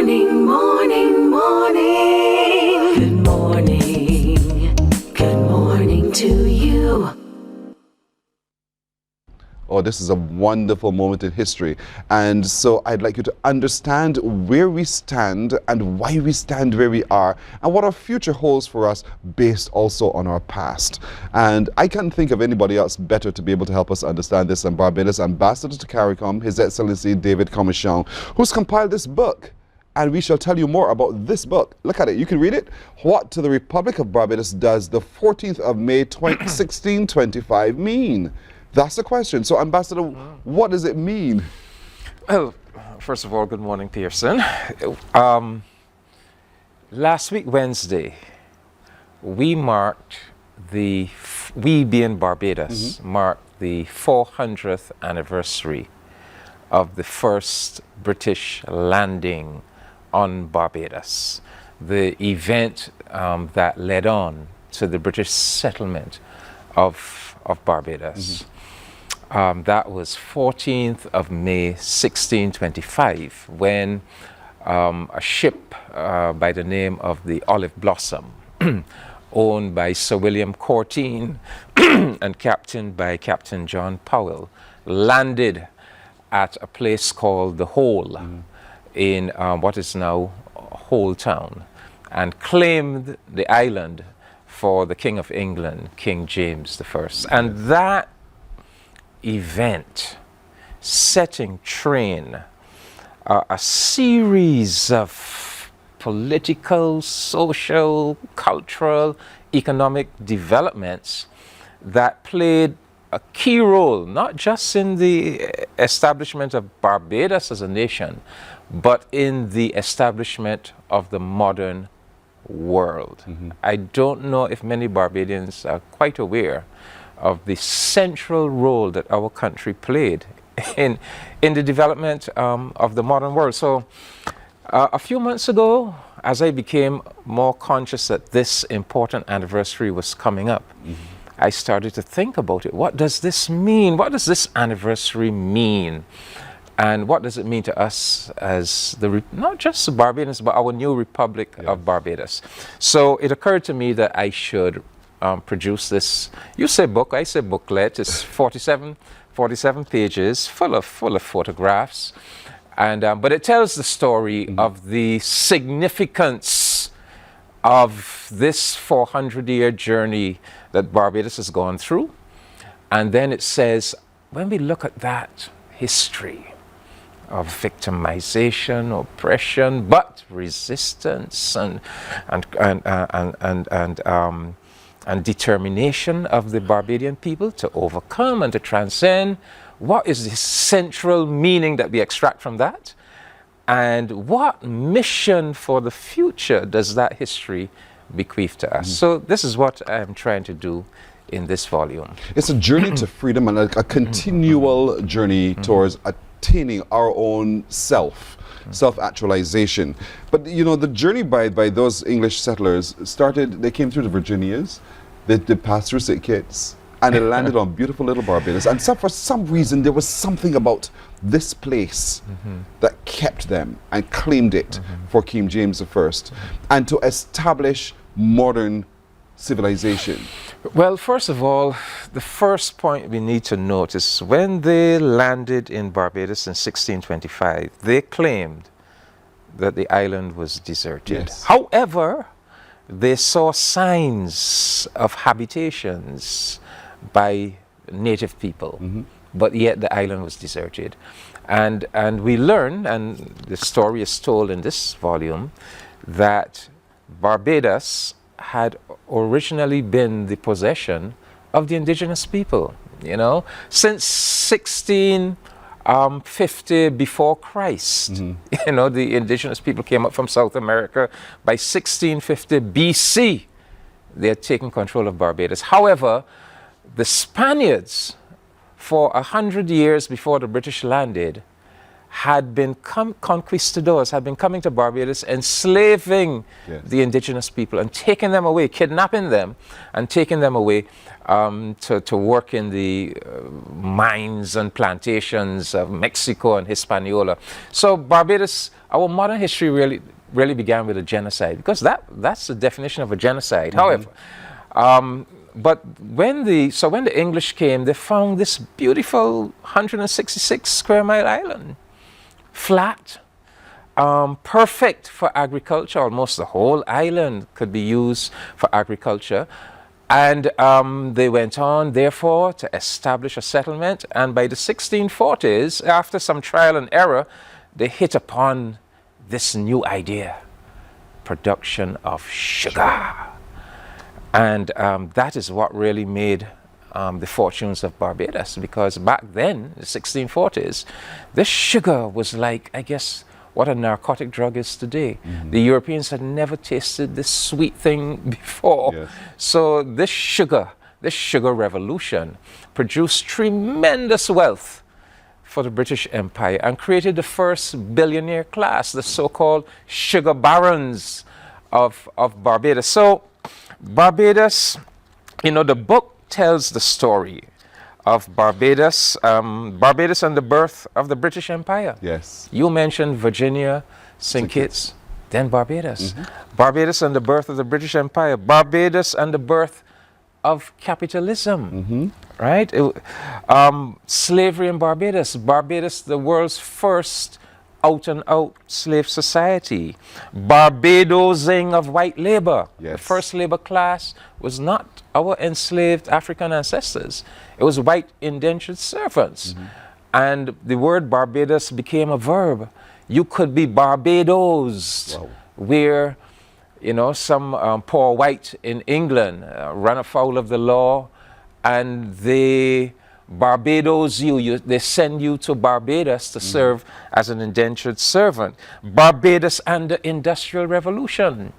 morning, morning, morning. Good morning. Good morning to you. Oh, this is a wonderful moment in history. And so I'd like you to understand where we stand and why we stand where we are and what our future holds for us based also on our past. And I can't think of anybody else better to be able to help us understand this than Barbados Ambassador to CARICOM, His Excellency David Comissiong, who's compiled this book. And we shall tell you more about this book. Look at it. You can read it. What to the Republic of Barbados does the 14th of May 1625 mean? That's the question. So, Ambassador, what does it mean? Well, first of all, good morning, Pearson. Last week, Wednesday, we being Barbados, marked the 400th anniversary of the first British landing on Barbados, the event that led on to the British settlement of Barbados. That was 14th of May 1625 when a ship by the name of the Olive Blossom, owned by Sir William Courtine and captained by Captain John Powell, landed at a place called the Hole in what is now Hole Town, and claimed the island for the King of England, King James I. And that event, setting train a series of political, social, cultural, economic developments that played a key role, not just in the establishment of Barbados as a nation, but in the establishment of the modern world. I don't know if many Barbadians are quite aware of the central role that our country played in the development of the modern world. So a few months ago, as I became more conscious that this important anniversary was coming up, I started to think about it. What does this mean? What does this anniversary mean? And what does it mean to us as not just the Barbadians, but our new Republic of Barbados? So it occurred to me that I should produce this. You say book, I say booklet. It's 47 pages, full of photographs, and but it tells the story of the significance of this 400-year journey that Barbados has gone through. And then it says, when we look at that history of victimization, oppression, but resistance and determination of the Barbadian people to overcome and to transcend, what is the central meaning that we extract from that? And what mission for the future does that history bequeath to us? So this is what I'm trying to do in this volume. It's a journey to freedom and a continual journey towards attaining our own self-actualization. But you know, the journey by those English settlers started, they came through the Virginias, they passed through St. Kitts, and they landed on beautiful little Barbados. And for some reason, there was something about this place that kept them and claimed it for King James I and to establish modern civilization. Well, first of all, the first point we need to note is when they landed in Barbados in 1625, they claimed that the island was deserted. Yes. However, they saw signs of habitations by native people, but yet the island was deserted. And we learn, and the story is told in this volume, that Barbados had originally been the possession of the indigenous people, you know, since 1650 before Christ. You know, the indigenous people came up from South America. By 1650 BC, they had taken control of Barbados. However, the Spaniards, for 100 years before the British landed, had been conquistadors, had been coming to Barbados, enslaving Yes. the indigenous people and taking them away, kidnapping them and taking them away to work in the mines and plantations of Mexico and Hispaniola. So Barbados, our modern history really began with a genocide, because that's the definition of a genocide. However, but when the English came, they found this beautiful 166 square mile island, flat, perfect for agriculture. Almost the whole island could be used for agriculture. And they went on, therefore, to establish a settlement. And by the 1640s, after some trial and error, they hit upon this new idea: production of sugar. And that is what really made the fortunes of Barbados, because back then, the 1640s, this sugar was like, I guess, what a narcotic drug is today. The Europeans had never tasted this sweet thing before. Yes. So this sugar revolution produced tremendous wealth for the British Empire and created the first billionaire class, the so-called sugar barons of Barbados. So Barbados, the book tells the story of Barbados, Barbados and the birth of the British Empire. Yes. You mentioned Virginia, St. Kitts, then Barbados. Barbados and the birth of the British Empire. Barbados and the birth of capitalism, right? Slavery in Barbados. Barbados, the world's first out-and-out slave society. Barbadosing of white labor. Yes. The first labor class was not our enslaved African ancestors. It was white indentured servants. And the word Barbados became a verb. You could be Barbados, Wow. where, some poor white in England run afoul of the law, and they Barbados they send you to Barbados to serve as an indentured servant. Barbados and the Industrial Revolution.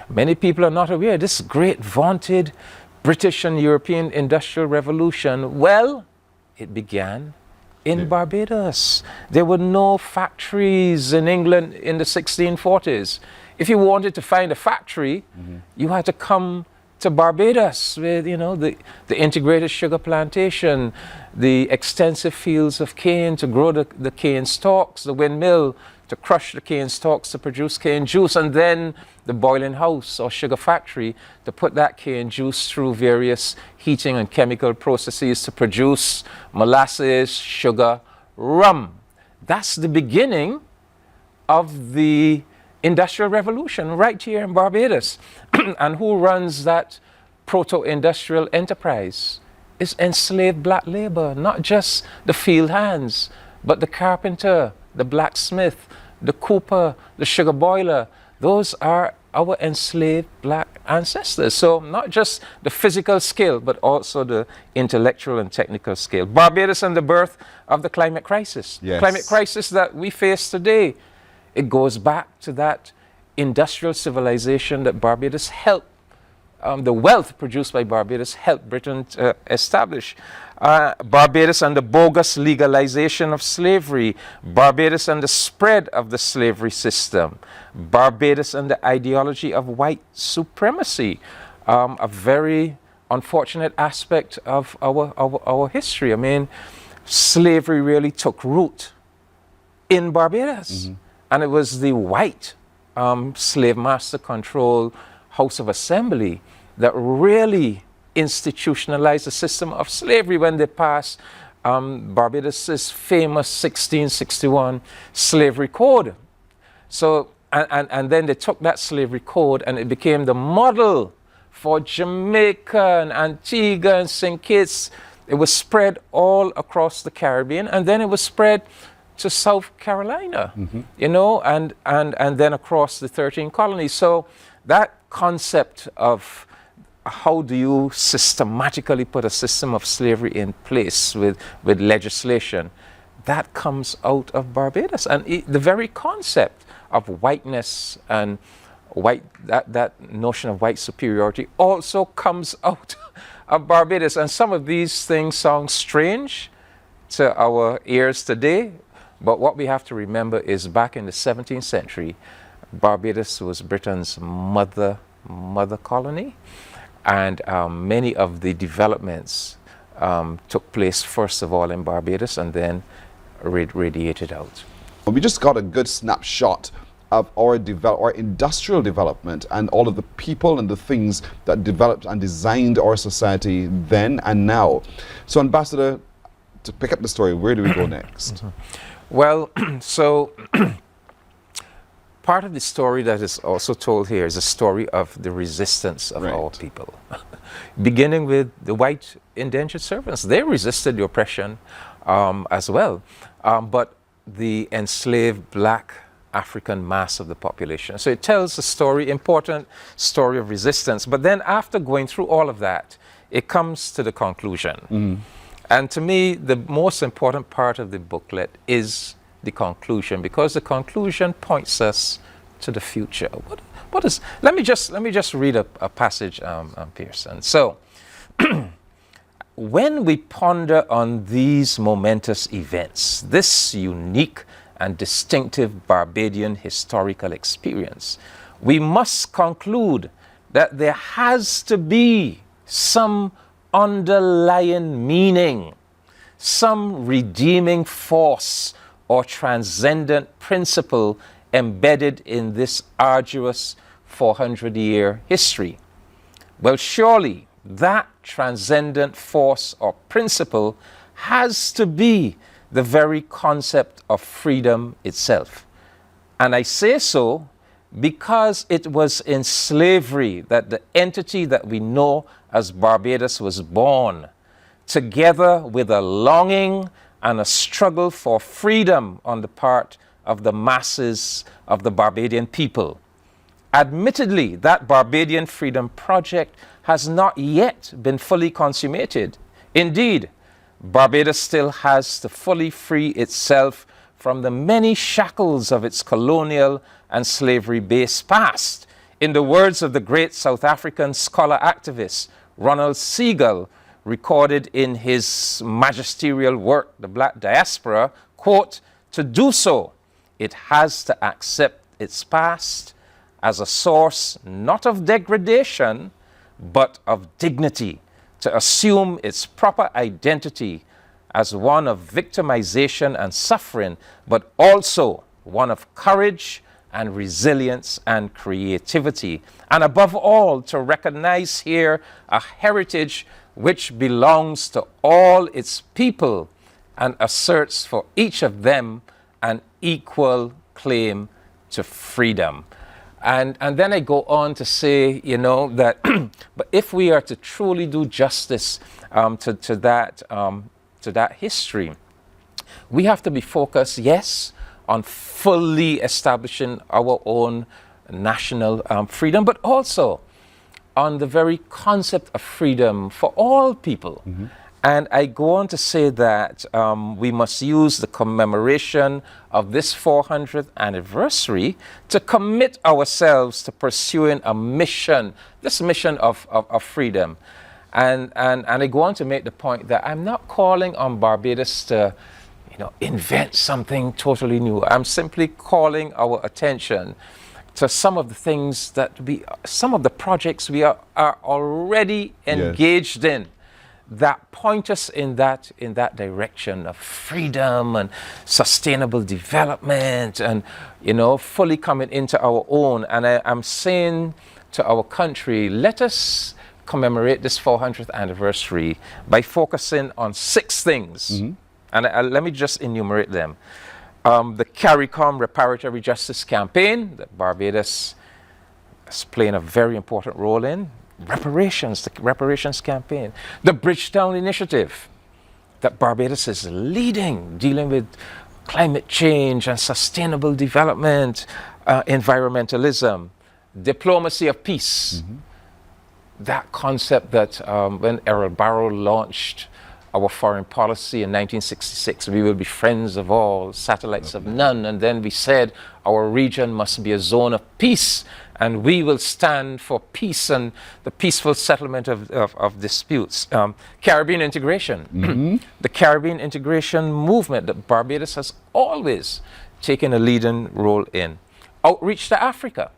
Many people are not aware, this great vaunted British and European Industrial Revolution, well, it began in Barbados. There were no factories in England in the 1640s. If you wanted to find a factory, you had to come to Barbados with, the integrated sugar plantation, the extensive fields of cane to grow the cane stalks, the windmill to crush the cane stalks to produce cane juice, and then the boiling house or sugar factory to put that cane juice through various heating and chemical processes to produce molasses, sugar, rum. That's the beginning of the Industrial Revolution right here in Barbados. And who runs that proto-industrial enterprise? Is enslaved black labor, not just the field hands, but the carpenter, the blacksmith, the cooper, the sugar boiler. Those are our enslaved black ancestors. So not just the physical skill, but also the intellectual and technical skill. Barbados and the birth of the climate crisis. Yes. Climate crisis that we face today. It goes back to that industrial civilization that Barbados helped, the wealth produced by Barbados helped Britain to establish. Barbados and the bogus legalization of slavery. Barbados and the spread of the slavery system. Barbados and the ideology of white supremacy. A very unfortunate aspect of our history. I mean, slavery really took root in Barbados. And it was the white slave master controlled House of Assembly that really institutionalized the system of slavery when they passed Barbados's famous 1661 slavery code. So, and then they took that slavery code and it became the model for Jamaica and Antigua and St. Kitts. It was spread all across the Caribbean, and then it was spread to South Carolina, and then across the 13 colonies. So that concept of how do you systematically put a system of slavery in place with legislation, that comes out of Barbados. And the very concept of whiteness and that notion of white superiority also comes out of Barbados. And some of these things sound strange to our ears today, But what we have to remember is back in the 17th century, Barbados was Britain's mother colony, and many of the developments took place first of all in Barbados and then radiated out. We just got a good snapshot of our industrial development and all of the people and the things that developed and designed our society then and now. So, Ambassador, to pick up the story, where do we go next? Well, so part of the story that is also told here is a story of the resistance of our people. Beginning with the white indentured servants. They resisted the oppression as well, but the enslaved black African mass of the population. So it tells a story, important story of resistance. But then after going through all of that, it comes to the conclusion. And to me, the most important part of the booklet is the conclusion, because the conclusion points us to the future. What is? Let me just read a passage, Pearson. So, when we ponder on these momentous events, this unique and distinctive Barbadian historical experience, we must conclude that there has to be some underlying meaning, some redeeming force or transcendent principle embedded in this arduous 400-year history. Well, surely that transcendent force or principle has to be the very concept of freedom itself. And I say so because it was in slavery that the entity that we know as Barbados was born, together with a longing and a struggle for freedom on the part of the masses of the Barbadian people. Admittedly, that Barbadian freedom project has not yet been fully consummated. Indeed, Barbados still has to fully free itself from the many shackles of its colonial and slavery-based past. In the words of the great South African scholar activist Ronald Segal, recorded in his magisterial work, The Black Diaspora, quote, "To do so, it has to accept its past as a source not of degradation, but of dignity, to assume its proper identity as one of victimization and suffering, but also one of courage and resilience and creativity. And above all, to recognize here a heritage which belongs to all its people and asserts for each of them an equal claim to freedom." And then I go on to say, you know, that but if we are to truly do justice to that history, we have to be focused, yes, on fully establishing our own national freedom, but also on the very concept of freedom for all people. And I go on to say that we must use the commemoration of this 400th anniversary to commit ourselves to pursuing a mission, this mission of freedom. And I go on to make the point that I'm not calling on Barbados to, you know, invent something totally new. I'm simply calling our attention to some of the things some of the projects we are already engaged in, that point us in that direction of freedom and sustainable development and, you know, fully coming into our own. And I'm saying to our country, let us commemorate this 400th anniversary by focusing on 6 things. And let me just enumerate them. The CARICOM Reparatory Justice Campaign that Barbados is playing a very important role in. The reparations campaign. The Bridgetown Initiative that Barbados is leading, dealing with climate change and sustainable development, environmentalism, diplomacy of peace. That concept that when Errol Barrow launched our foreign policy in 1966, we will be friends of all, satellites of none, and then we said our region must be a zone of peace and we will stand for peace and the peaceful settlement of disputes. Caribbean integration. The Caribbean integration movement that Barbados has always taken a leading role in. Outreach to Africa.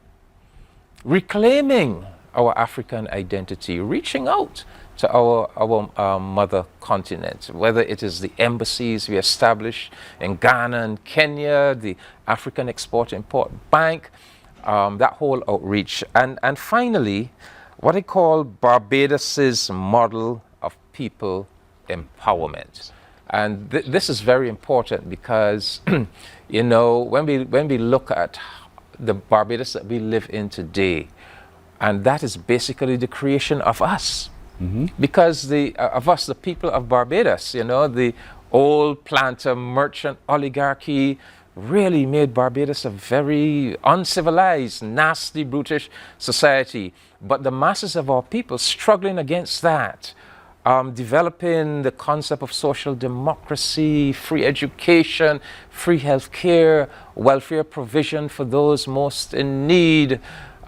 Reclaiming our African identity, reaching out to our mother continent, whether it is the embassies we established in Ghana and Kenya, the African Export-Import Bank, that whole outreach. And finally, what I call Barbados's model of people empowerment. And this is very important because, you know, when we look at the Barbados that we live in today, and that is basically the creation of us. Because of us, the people of Barbados, you know, the old planter merchant oligarchy really made Barbados a very uncivilized, nasty, brutish society. But the masses of our people struggling against that, developing the concept of social democracy, free education, free health care, welfare provision for those most in need,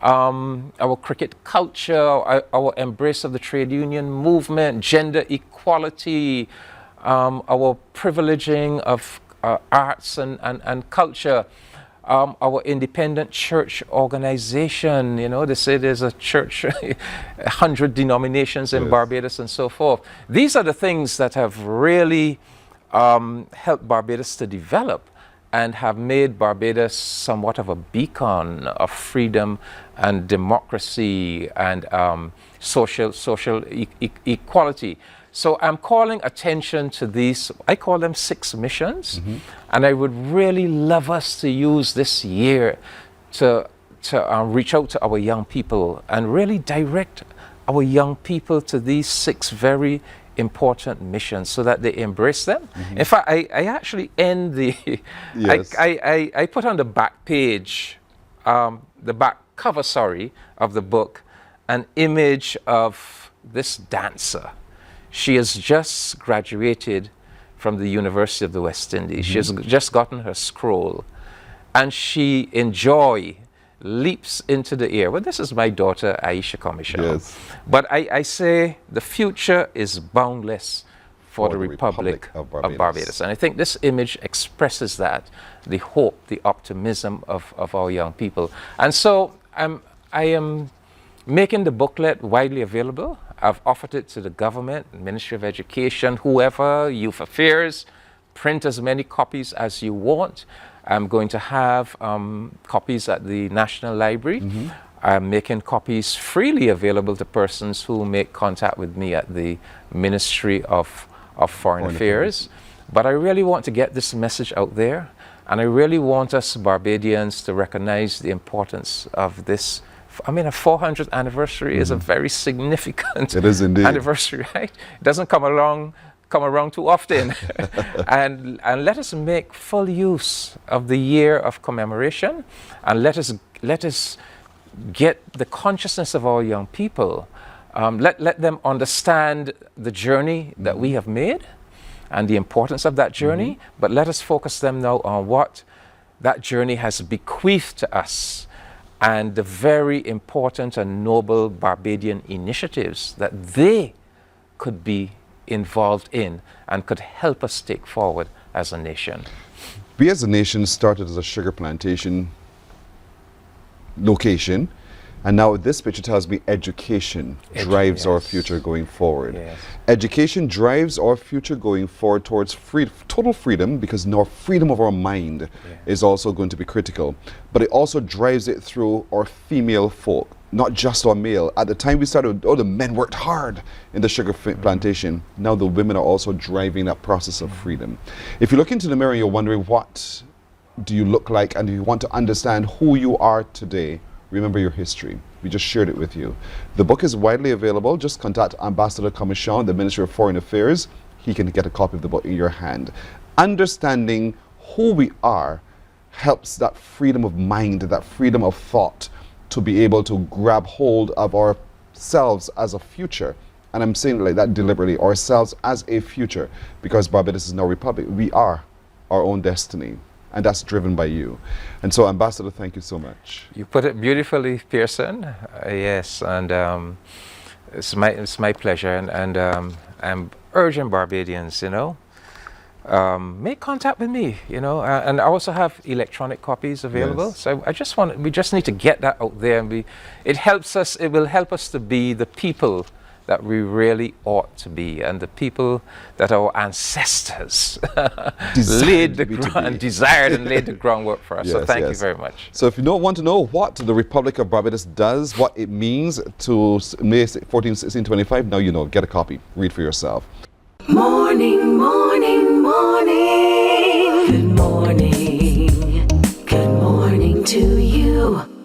our cricket culture, our embrace of the trade union movement, gender equality, our privileging of arts and culture, our independent church organization. You know, they say there's a church, 100 denominations in Barbados and so forth. These are the things that have really helped Barbados to develop and have made Barbados somewhat of a beacon of freedom and democracy and social equality. So I'm calling attention to these, I call them 6 missions, and I would really love us to use this year to reach out to our young people and really direct our young people to these 6 very important missions so that they embrace them. In fact, I actually end the, I put on the back page, the back cover, of the book, an image of this dancer. She has just graduated from the University of the West Indies. She has just gotten her scroll, and she, in joy, leaps into the air. Well, this is my daughter, Aisha Comissiong. But I say the future is boundless for the Republic of Barbados. And I think this image expresses that, the hope, the optimism of our young people. And so I am making the booklet widely available. I've offered it to the government, Ministry of Education, whoever, Youth Affairs. Print as many copies as you want. I'm going to have copies at the National Library. I'm making copies freely available to persons who make contact with me at the Ministry of Foreign Affairs. But I really want to get this message out there, and I really want us Barbadians to recognize the importance of this. I mean, a 400th anniversary is a very significant anniversary, right? It doesn't come around too often. and let us make full use of the year of commemoration, and let us get the consciousness of our young people. Let them understand the journey that we have made and the importance of that journey, but let us focus them now on what that journey has bequeathed to us and the very important and noble Barbadian initiatives that they could be involved in and could help us take forward as a nation. We as a nation started as a sugar plantation location, and now this picture tells me education drives our future going forward. Education drives our future going forward towards total freedom, because now freedom of our mind is also going to be critical, but it also drives it through our female folk, not just our male. At the time we started, the men worked hard in the sugar plantation. Now the women are also driving that process of freedom. If you look into the mirror, you're wondering, what do you look like? And if you want to understand who you are today, remember your history. We just shared it with you. The book is widely available. Just contact Ambassador Comissiong, the Ministry of Foreign Affairs. He can get a copy of the book in your hand. Understanding who we are helps that freedom of mind, that freedom of thought, to be able to grab hold of ourselves as a future. And I'm saying it like that deliberately, ourselves as a future, because Barbados is now a republic. We are our own destiny. and that's driven by you. And so, Ambassador, thank you so much. You put it beautifully, Pearson. Yes, and it's my pleasure, and I'm urging Barbadians, make contact with me, and I also have electronic copies available. Yes. So we just need to get that out there, and it will help us to be the people that we really ought to be, and the people that our ancestors desired and laid the groundwork for us. So Yes, thank you yes. very much. So if you don't want to know what the Republic of Barbados does, what it means to May 14, 1625, now you know. Get a copy. Read for yourself. Morning, morning, morning. Good morning. Good morning to you.